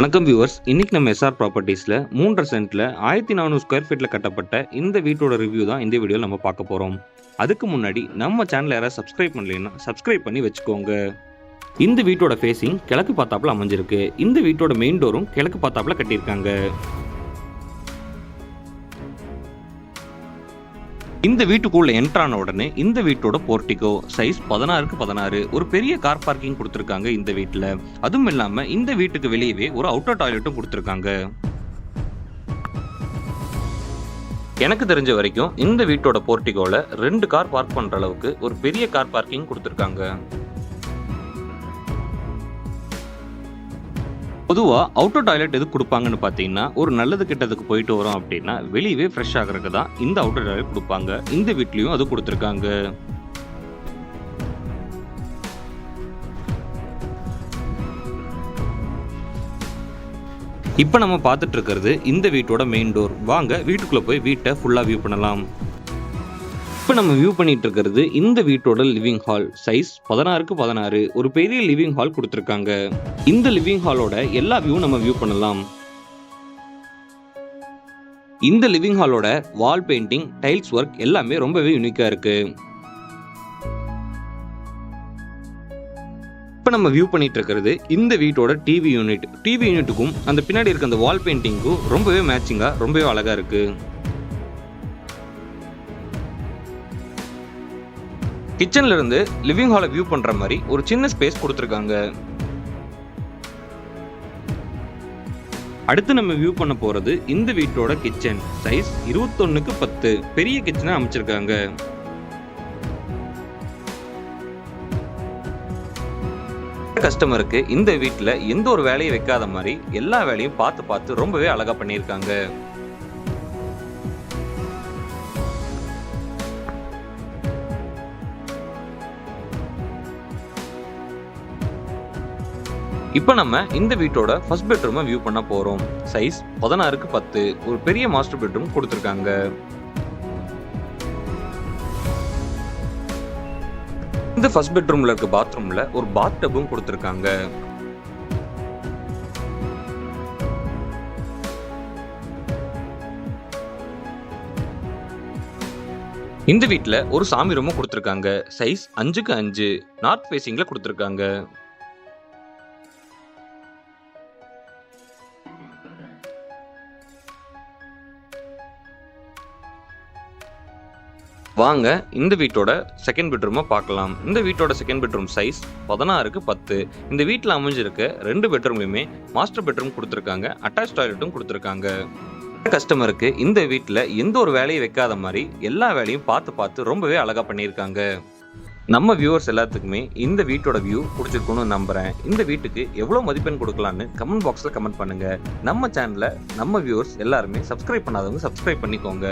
வணக்கம் வியூவர்ஸ், இன்னைக்கு நம்ம எஸ்ஆர் ப்ராப்பர்ட்டிஸில் 3.5 சென்ட்டில் 1400 ஸ்கொயர் ஃபீட்டில் கட்டப்பட்ட இந்த வீட்டோட ரிவ்யூ தான் இந்த வீடியோவில் நம்ம பார்க்க போகிறோம். அதுக்கு முன்னாடி நம்ம சேனலை யாராவது சப்ஸ்கிரைப் பண்ணலைன்னா சப்ஸ்கிரைப் பண்ணி வச்சுக்கோங்க. இந்த வீட்டோட ஃபேஸிங் கிழக்கு பார்த்தாப்புல அமைஞ்சிருக்கு. இந்த வீட்டோட மெயின் டோரும் கிழக்கு பார்த்தாப்புல கட்டியிருக்காங்க. இந்த வீட்டுக்குள்ள என்ட்ரான உடனே இந்த வீட்டோட போர்ட்டிகோ சைஸ் 16x16 ஒரு பெரிய கார் பார்க்கிங் கொடுத்துருக்காங்க இந்த வீட்டில். அதுவும் இல்லாம இந்த வீட்டுக்கு வெளியவே ஒரு அவுட்டர் டாய்லெட்டும் கொடுத்துருக்காங்க. எனக்கு தெரிஞ்ச வரைக்கும் இந்த வீட்டோட போர்ட்டிகோல 2 கார் பார்க் பண்ற அளவுக்கு ஒரு பெரிய கார் பார்க்கிங் கொடுத்துருக்காங்க. பொதுவாக அவுட்டர் டாய்லெட் எது கொடுப்பாங்கன்னு பார்த்தீங்கன்னா, ஒரு நல்லது கெட்டதுக்கு போயிட்டு வரோம் அப்படின்னா வெளியவே ஃப்ரெஷ் ஆகிறதுக்கு தான் இந்த அவுட்டர் டாய்லெட் கொடுப்பாங்க. இந்த வீட்லேயும் அது கொடுத்துருக்காங்க. இப்போ நம்ம பார்த்துட்டு இருக்கிறது இந்த வீட்டோட மெயின் டோர். வாங்க வீட்டுக்குள்ளே போய் வீட்டை ஃபுல்லாக வியூ பண்ணலாம். இப்போ நம்ம வியூ பண்ணிட்டு இருக்கிறது இந்த வீட்டோட லிவிங் ஹால். சைஸ் 16x16 ஒரு பெரிய லிவிங் ஹால் கொடுத்துருக்காங்க. இந்த லிவிங் ஹாலோட எல்லா வியூ நம்ம வியூ பண்ணலாம். இந்த லிவிங் ஹாலோட வால் பெயிண்டிங், டைல்ஸ் ஒர்க் எல்லாமே ரொம்பவே யூனிக்கா இருக்கு. இப்போ நம்ம வியூ பண்ணிட்டு இருக்கிறது இந்த வீட்டோட டிவி யூனிட். டிவி யூனிட்டுக்கும் அந்த பின்னாடி இருக்க அந்த வால் பெயிண்டிங்கும் ரொம்பவே மேட்சிங்கா ரொம்பவே அழகா இருக்கு. கிச்சன்ல இருந்து லிவிங் ஹாலை வியூ பண்ற மாதிரி ஒரு சின்ன ஸ்பேஸ் கொடுத்துருக்காங்க. அடுத்து நம்ம வியூ பண்ண போறது இந்த வீட்டோட கிச்சன். சைஸ் 21x10 பெரிய கிச்சனை அமைச்சிருக்காங்க. கஸ்டமருக்கு இந்த வீட்டுல எந்த ஒரு வேலையும் வைக்காத மாதிரி எல்லா வேலையும் பார்த்து ரொம்பவே அழகா பண்ணியிருக்காங்க. இப்போ நம்ம இந்த வீட்டோட ஃபர்ஸ்ட் பெட்ரூமை வியூ பண்ண போறோம். சைஸ் 16x10 ஒரு பெரிய மாஸ்டர் பெட்ரூம் கொடுத்துருக்காங்க. இந்த ஃபர்ஸ்ட் பெட்ரூம்ல இருக்க பாத்ரூம்ல ஒரு பாத் டப்பும் கொடுத்துருக்காங்க. இந்த வீட்டுல ஒரு சாமி ரூமும் கொடுத்துருக்காங்க. சைஸ் 5x5 நார்த் ஃபேசிங்ல கொடுத்துருக்காங்க. வாங்க இந்த வீட்டோட செகண்ட் பெட்ரூமை பார்க்கலாம். இந்த வீட்டோட செகண்ட் பெட்ரூம் சைஸ் 16x10. இந்த வீட்டில் அமைஞ்சிருக்க 2 பெட்ரூம்லையுமே மாஸ்டர் பெட்ரூம் கொடுத்துருக்காங்க. அட்டாச் டாய்லெட்டும் கொடுத்துருக்காங்க. கஸ்டமருக்கு இந்த வீட்டில் எந்த ஒரு வேலையும் வைக்காத மாதிரி எல்லா வேலையும் பார்த்து ரொம்பவே அழகா பண்ணியிருக்காங்க. நம்ம வியூவர்ஸ் எல்லாத்துக்குமே இந்த வீட்டோட வியூ பிடிச்சிருக்குன்னு நம்புறேன். இந்த வீட்டுக்கு எவ்வளோ மதிப்பெண் கொடுக்கலான்னு கமெண்ட் பாக்ஸில் கமெண்ட் பண்ணுங்க. நம்ம சேனலை நம்ம வியூவர்ஸ் எல்லாருமே சப்ஸ்கிரைப் பண்ணாதவங்க சப்ஸ்கிரைப் பண்ணிக்கோங்க.